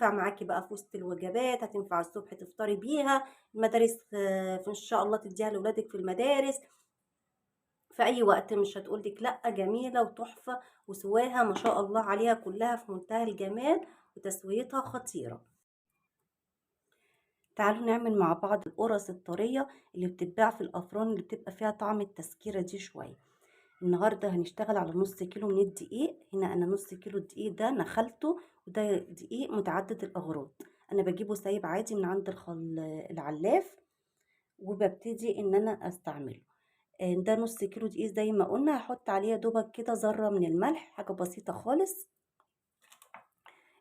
هتنفع معاكي بقى في وسط الوجبات، هتنفع الصبح تفطري بيها، المدارس ان شاء الله تديها لاولادك في المدارس في اي وقت، مش هتقولك لا. جميله وتحفه، وسواها ما شاء الله عليها كلها في منتهى الجمال، وتسويتها خطيره. تعالوا نعمل مع بعض القرص الطريه اللي بتتباع في الافران، اللي بتبقى فيها طعم التسكيره دي شويه. النهارده هنشتغل على نص كيلو من الدقيق. هنا انا نص كيلو الدقيق ده نخلته، وده دقيق متعدد الاغراض. انا بجيبه سايب عادي من عند العلاف، وببتدي ان انا استعمله. ده نص كيلو دقيق زي ما قلنا. هحط عليه دوبك كده ذره من الملح، حاجه بسيطه خالص.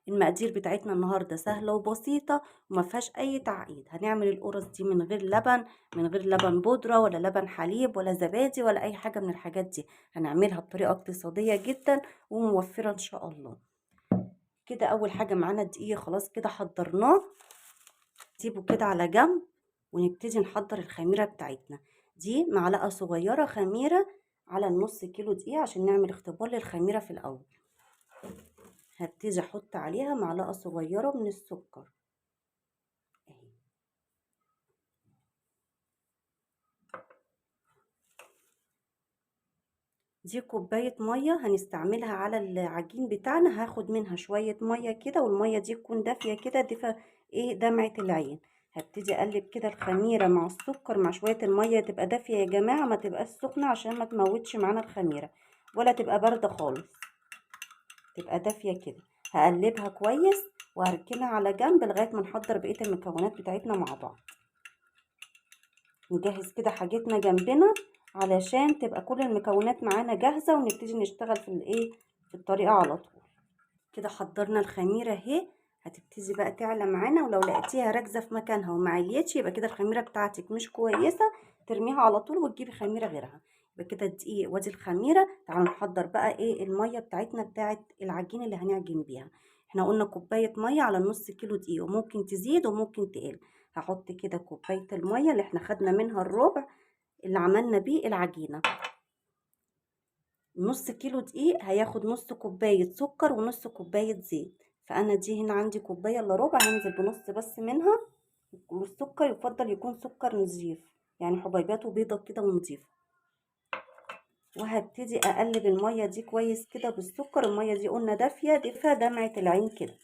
المقادير بتاعتنا النهارده سهله وبسيطه وما فيهاش اي تعقيد. هنعمل القرص دي من غير لبن، من غير لبن بودره ولا لبن حليب ولا زبادي ولا اي حاجه من الحاجات دي. هنعملها بطريقه اقتصاديه جدا وموفره ان شاء الله. كده اول حاجه معانا الدقيق، خلاص كده حضرناه. نسيبه كده على جنب ونبتدي نحضر الخميره بتاعتنا. دي معلقه صغيره خميره على النص كيلو دقيق عشان نعمل اختبار للخميره في الاول. هبتدي احط عليها معلقه صغيره من السكر اهي. دي كوبايه ميه هنستعملها على العجين بتاعنا. هاخد منها شويه ميه كده، والميه دي تكون دافيه كده، دفا ايه دمعه العين. هبتدي اقلب كده الخميره مع السكر مع شويه الميه، تبقى دافيه يا جماعه، ما تبقاش سخنه عشان ما تموتش معانا الخميره، ولا تبقى بارده خالص، تبقى دافيه كده. هقلبها كويس وهركنها على جنب لغايه ما نحضر بقيه المكونات بتاعتنا مع بعض. نجهز كده حاجتنا جنبنا علشان تبقى كل المكونات معانا جاهزة، ونبتدي نشتغل في الايه في الطريقة على طول. كده حضرنا الخميرة اهي. هتبتدي بقى تعلى معانا، ولو لقيتيها راكزة في مكانها وما عليتش يبقى كده الخميرة بتاعتك مش كويسة، ترميها على طول وتجيبي خميرة غيرها. يبقى كده الدقيق وادي الخميرة. تعالوا نحضر بقى ايه المية بتاعتنا بتاعت العجين اللي هنعجن بيها. احنا قلنا كوباية مية على نص كيلو دقيق، وممكن تزيد وممكن تقل. هحط كده كوباية المية اللي احنا خدنا منها الربع اللي عملنا بيه العجينة. نص كيلو دقيق هياخد نص كوباية سكر ونص كوباية زيت. فأنا دي هنا عندي كوباية إلا ربع، هنزل بنص بس منها. والسكر يفضل يكون سكر نظيف، يعني حبيباته بيضة كده ونظيفة. وهبتدي أقلب المية دي كويس كده بالسكر. المية دي قلنا دافية دفا دمعة العين كده،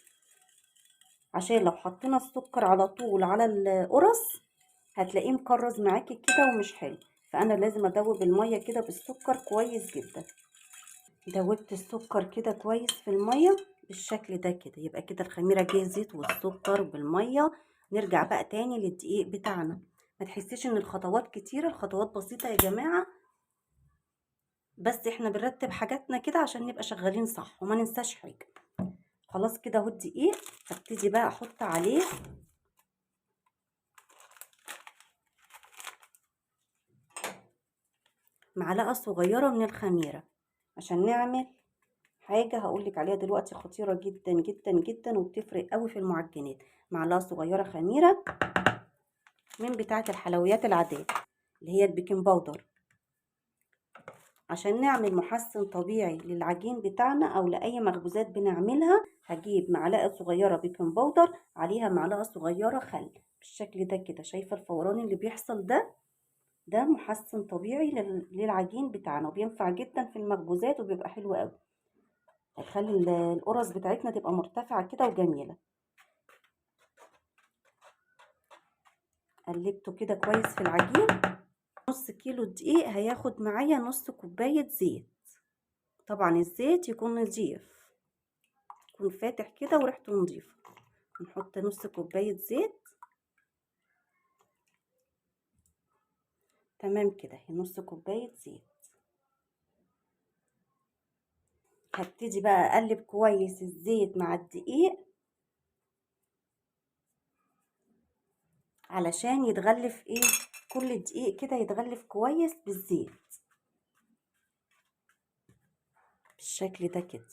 عشان لو حطينا السكر على طول على القرص هتلاقيه مكرز معاكي كده ومش حلو. فأنا لازم أدوب المية كده بالسكر كويس جدا. دوبت السكر كده كويس في المية بالشكل ده كده. يبقى كده الخميرة جهزت والسكر بالمية. نرجع بقى تاني للدقيق بتاعنا. ما تحسيش ان الخطوات كتيرة، الخطوات بسيطة يا جماعة، بس احنا بنرتب حاجاتنا كده عشان نبقى شغالين صح وما ننساش حاجة. خلاص كده اهو الدقيق. هبتدي بقى احط عليه معلقة صغيرة من الخميرة عشان نعمل حاجة هقولك عليها دلوقتي خطيرة جدا جدا جدا، وبتفرق قوي في المعجنات. معلقة صغيرة خميرة من بتاعة الحلويات العادية اللي هي البيكنج باودر، عشان نعمل محسن طبيعي للعجين بتاعنا او لاي مخبوزات بنعملها. هجيب معلقة صغيرة بيكنج باودر عليها معلقة صغيرة خل بالشكل ده كده. شايفة الفوران اللي بيحصل ده؟ ده محسن طبيعي للعجين بتاعنا، وبينفع جدا في المخبوزات وبيبقى حلو قوي. هيخلي القرص بتاعتنا تبقى مرتفعة كده وجميلة. قلبته كده كويس في العجين. نص كيلو دقيق هياخد معايا نص كوباية زيت. طبعا الزيت يكون نضيف، يكون فاتح كده وريحته نضيفة. نحط نص كوباية زيت. تمام كده، هي نص كوباية زيت. هبتدي بقى اقلب كويس الزيت مع الدقيق علشان يتغلف ايه، كل الدقيق كده يتغلف كويس بالزيت بالشكل ده كده.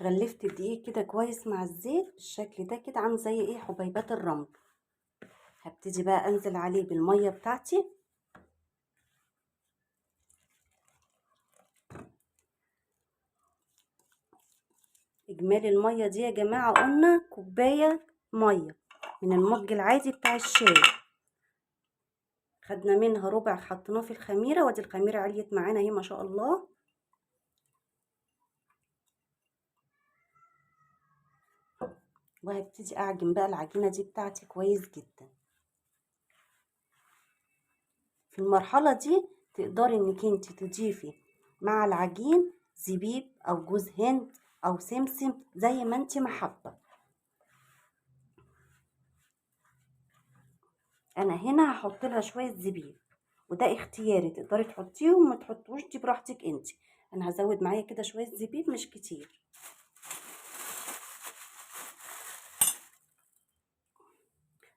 غلفت الدقيق كده كويس مع الزيت بالشكل ده كده، عامل زي ايه حبيبات الرمل. هبتدي بقى انزل عليه بالمية بتاعتي اجمالي الميه دي يا جماعه قلنا كوبايه ميه من المج العادي بتاع الشاي، خدنا منها ربع حطيناه في الخميره، وادي الخميره عليت معانا اهي ما شاء الله. وهبتدي اعجن بقى العجينه دي بتاعتي كويس جدا. في المرحله دي تقدري انك انت تضيفي مع العجين زبيب او جوز هند او سمسم زي ما انت محبه. انا هنا هحط لها شويه زبيب، وده اختياري، تقدري تحطيهم ما تحطوش دي براحتك انت. انا هزود معايا كده شويه زبيب مش كتير.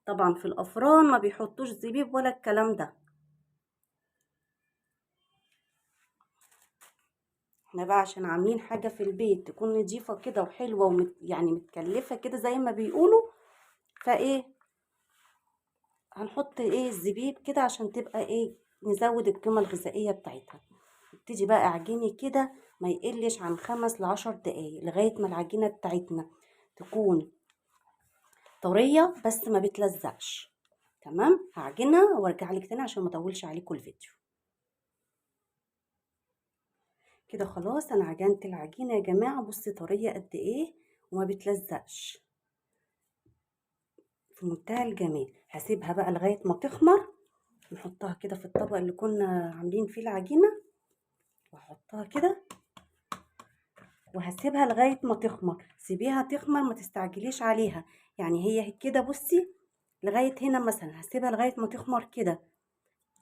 طبعا في الافران ما بيحطوش زبيب ولا الكلام ده. احنا بقى عشان عاملين حاجه في البيت تكون نضيفه كده وحلوه يعني متكلفه كده زي ما بيقولوا، فايه هنحط ايه الزبيب كده عشان تبقى ايه نزود القيمه الغذائيه بتاعتها. ابتدي بقى اعجني كده ما يقلش عن 5 ل10 دقايق لغايه ما العجينه بتاعتنا تكون طريه بس ما بتلزقش. تمام، هعجنها وارجع لك تاني عشان ما اطولش عليكم الفيديو. كده خلاص انا عجنت العجينه يا جماعه، بصي طريه قد ايه وما بتلزقش في منتهى الجمال. هسيبها بقى لغايه ما تخمر، نحطها كده في الطبق اللي كنا عاملين فيه العجينه، واحطها كده وهسيبها لغايه ما تخمر. سيبيها تخمر ما تستعجليش عليها، يعني هي كده بصي لغايه هنا مثلا، هسيبها لغايه ما تخمر كده.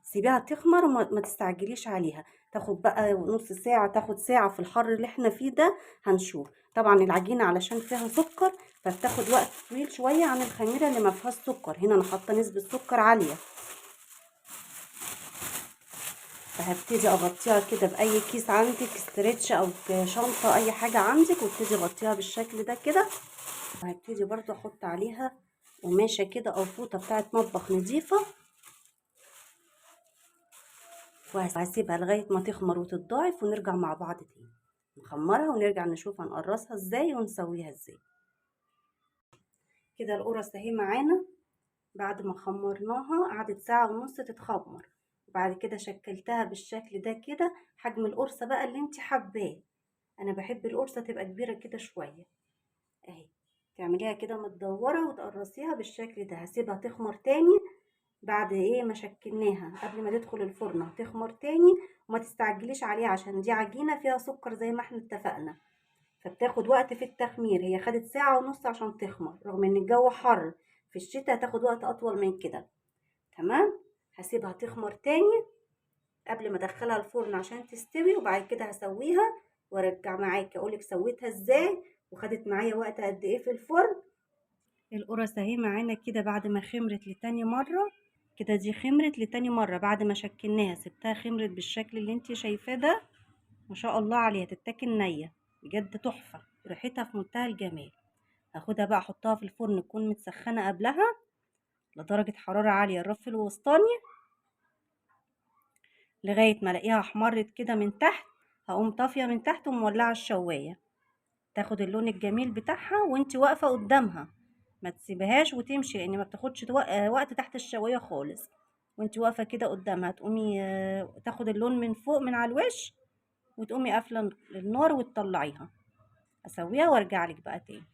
سيبيها تخمر وما تستعجليش عليها. تاخد بقى نص ساعة، تاخد ساعة في الحر اللي احنا فيه ده هنشوف. طبعا العجينة علشان فيها سكر فبتاخد وقت طويل شوية عن الخميرة اللي ما فيهاش سكر. هنا انا حاطة نسبة سكر عالية، فهبتدي اغطيها كده باي كيس عندك استرتش او شنطة اي حاجة عندك، وابتدي اغطيها بالشكل ده كده. وهبتدي برضو احط عليها قماشة كده او فوطة بتاعت مطبخ نظيفة، وهسيبها لغاية ما تخمر وتتضاعف ونرجع مع بعض تاني نخمرها ونرجع نشوف هنقرصها ازاي ونسويها ازاي. كده القرص اهي معانا بعد ما خمرناها قعدت ساعة ونص تتخمر، وبعد كده شكلتها بالشكل ده كده. حجم القرصة بقى اللي انت حباه، انا بحب القرصة تبقى كبيرة كده شوية اهي. تعمليها كده متدورة وتقرصيها بالشكل ده. هسيبها تخمر تاني بعد ايه ما شكلناها قبل ما تدخل الفرن، هتخمر تاني. وما تستعجليش عليها عشان دي عجينة فيها سكر زي ما احنا اتفقنا، فبتاخد وقت في التخمير. هي خدت ساعة ونص عشان تخمر، رغم ان الجو حر في الشتاء هتاخد وقت اطول من كده. تمام، هسيبها تخمر تاني قبل ما ادخلها الفرن عشان تستوي، وبعد كده هسويها وارجع معاكي اقولك سويتها ازاي وخدت معايا وقت قد ايه في الفرن. القرص اهي معانا كده بعد ما خمرت لتاني مرة كده. دي خمرت لتاني مرة بعد ما شكلناها، سبتها خمرت بالشكل اللي انت شايفاه ده. ما شاء الله عليها، تتاكل نية بجد تحفة، ريحتها في منتهى الجمال. هاخدها بقى احطها في الفرن تكون متسخنة قبلها لدرجة حرارة عالية الرف الوسطاني لغاية ما الاقيها احمرت كده من تحت. هقوم طافية من تحت ومولعة الشواية تاخد اللون الجميل بتاعها وانت واقفة قدامها. ما تسيبهاش وتمشي لان ما بتاخدش وقت تحت الشواية خالص. وانت واقفة كده قدامها تقومي تاخد اللون من فوق من على الوش، وتقومي قافلة النار وتطلعيها. اسويها وارجع لك بقى تاني.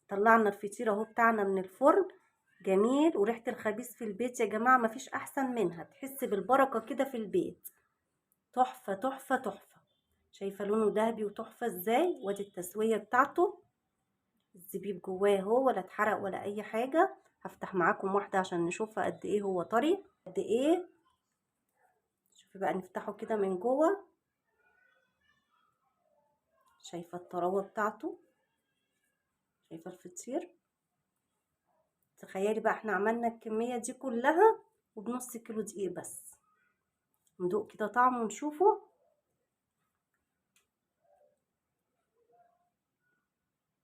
طلعنا الفطير اهو بتاعنا من الفرن، جميل وريحة الخبيز في البيت يا جماعة مفيش احسن منها، تحس بالبركة كده في البيت. تحفة تحفة تحفة. شايفة لونه ذهبي وتحفة ازاي، وادي التسوية بتاعته. الزبيب جواه اهو ولا اتحرق ولا اي حاجة. هفتح معاكم واحدة عشان نشوفها قد ايه هو طري قد ايه. شوفي بقى نفتحه كده من جوه، شايفة الطراوة بتاعته، شايفة الفطير. تخيلي بقى احنا عملنا الكمية دي كلها وبنص كيلو دقيق بس. ندوق كده طعمه ونشوفه.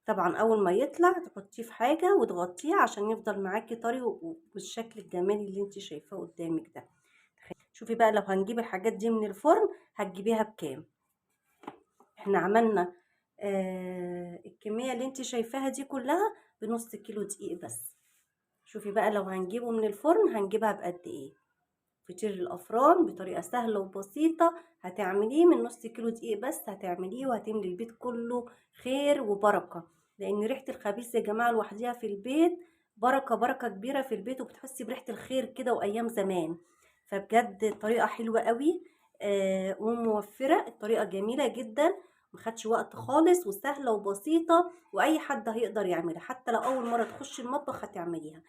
طبعا اول ما يطلع تحطيه في حاجة وتغطيه عشان يفضل معاكي طري وبالشكل الجمالي اللي انت شايفاه قدامك ده. شوفي بقى لو هنجيب الحاجات دي من الفرن هتجيبيها بكام. احنا عملنا الكمية اللي انت شايفاها دي كلها بنص كيلو دقيق بس. شوفي بقى لو هنجيبه من الفرن هنجيبها بقد ايه. فطير الافران بطريقة سهلة وبسيطة هتعمليه من نص كيلو دقيق بس، هتعمليه وهتملي البيت كله خير وبركة. لان ريحة الخبيز يا جماعة لوحديها في البيت بركة، بركة كبيرة في البيت، وبتحسي بريحة الخير كده وايام زمان. فبجد طريقة حلوة قوي وموفرة، الطريقة جميلة جدا، مخدش وقت خالص، وسهلة وبسيطة، واي حد هيقدر يعملها، حتى لو اول مرة تخش المطبخ هتعمليها.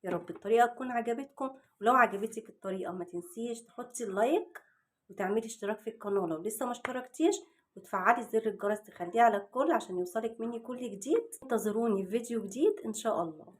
يا رب الطريقة تكون عجبتكم، ولو عجبتك الطريقة ما تنسيش تحطي اللايك وتعملي اشتراك في القناة لو لسه ما اشتركتيش، وتفعلي زر الجرس تخليه على الكل عشان يوصلك مني كل جديد. انتظروني في فيديو جديد ان شاء الله.